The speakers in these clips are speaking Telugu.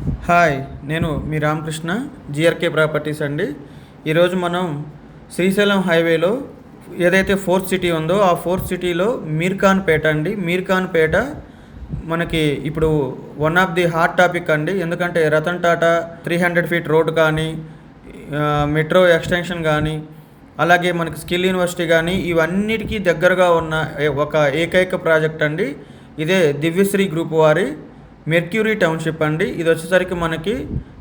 హాయ్! నేను మీ రామకృష్ణ, జీఆర్‌కే ప్రాపర్టీస్ అండి. ఈరోజు మనం శ్రీశైలం హైవేలో ఏదైతే ఫోర్త్ సిటీ ఉందో, ఆ ఫోర్త్ సిటీలో మీర్ఖాన్‌పేట అండి. మీర్ఖాన్‌పేట మనకి ఇప్పుడు one of the hot topic అండి. ఎందుకంటే రతన్ టాటా 300 ఫీట్ రోడ్ కానీ, మెట్రో ఎక్స్‌టెన్షన్ గానీ, అలాగే మనకి స్కిల్ యూనివర్సిటీ గానీ, ఇవన్నిటికి దగ్గరగా ఉన్న ఒక ఏకైక ప్రాజెక్ట్ అండి. ఇదే దివ్యశ్రీ గ్రూప్ వారి మెర్క్యూరీ టౌన్‌షిప్ అండి. ఇదొచ్చేసరికి మనకి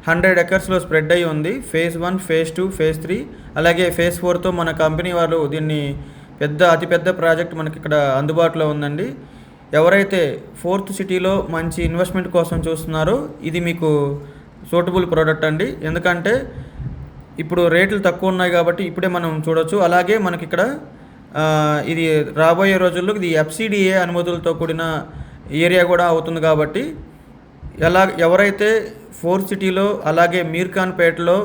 100 ఎకర్స్‌లో స్ప్రెడ్ అయ్యి ఉంది. ఫేజ్ 1, ఫేజ్ 2, ఫేజ్ 3 అలాగే ఫేజ్ 4తో మన కంపెనీ వాళ్ళు దీన్ని అతిపెద్ద ప్రాజెక్ట్ మనకిక్కడ అందుబాటులో ఉందండి. ఎవరైతే ఫోర్త్ సిటీలో మంచి ఇన్వెస్ట్‌మెంట్ కోసం చూస్తున్నారో ఇది మీకు సూటబుల్ ప్రోడక్ట్ అండి. ఎందుకంటే ఇప్పుడు రేట్లు తక్కువున్నాయి గాబట్టి ఇప్పుడే మనం చూడొచ్చు. అలాగే మనకిక్కడ ఇది రాబోయే రోజుల్లో ఇది ఎఫ్‌సీడీఏ అనుమతులతో కూడిన ఏరియా గూడా అవుతుంది గాబట్టి ఎవరైతే ఫోర్త్ సిటీలో అలాగే మీర్ఖాన్‌పేటలో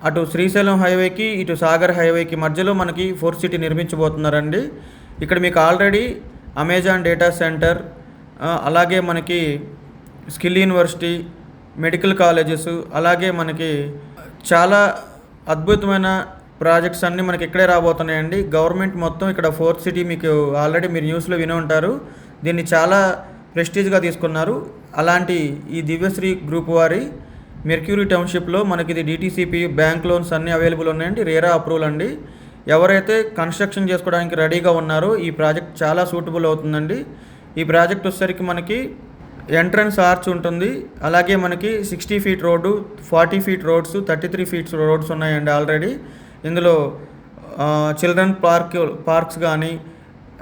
అటు శ్రీశైలం హైవేకి, ఇటు సాగర్ హైవేకి మధ్యలో మనకి ఫోర్త్ సిటీ నిర్మించబోతున్నారండి. ఇక్కడ మీకు ఆల్రెడీ అమెజాన్ డేటా సెంటర్, అలాగే మనకి స్కిల్ యూనివర్సిటీ, మెడికల్ కాలేజెస్, అలాగే మనకి చాలా అద్భుతమైన ప్రాజెక్ట్స్ అన్నీ మనకి ఇక్కడే రాబోతున్నాయండి. గవర్నమెంట్ మొత్తం ఇక్కడ ఫోర్త్ సిటీ మీకు ఆల్రెడీ మీరు న్యూస్‌లో వినే ఉంటారు. దీన్ని చాలా ప్రెస్టీజ్‌గా తీసుకున్నారు. అలాంటి ఈ దివ్యశ్రీ గ్రూప్ వారి మెర్క్యూరీ టౌన్‌షిప్‌లో మనకి ఇది డీటీసీపీ బ్యాంక్ లోన్స్ అన్నీ అవైలబుల్ ఉన్నాయండి. రేరా అప్రూవల్ అండి. ఎవరైతే కన్‌స్ట్రక్షన్ చేసుకోవడానికి రెడీగా ఉన్నారో ఈ ప్రాజెక్ట్ చాలా సూటబుల్ అవుతుందండి. ఈ ప్రాజెక్ట్ వచ్చేసరికి మనకి ఎంట్రన్స్ ఆర్చ్ ఉంటుంది. అలాగే మనకి 60 feet road, 40 feet roads, 33 feets roads ఉన్నాయండి ఆల్రెడీ. ఇందులో చిల్డ్రన్ పార్క్స్ కానీ,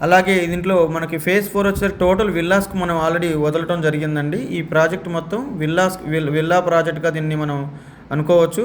అలాగే దీంట్లో మనకి ఫేజ్ 4 వచ్చేసరికి టోటల్ విల్లాస్‌కి మనం ఆల్రెడీ వదలటం జరిగిందండి. ఈ ప్రాజెక్ట్ మొత్తం విల్లా ప్రాజెక్ట్‌గా దీన్ని మనం అనుకోవచ్చు.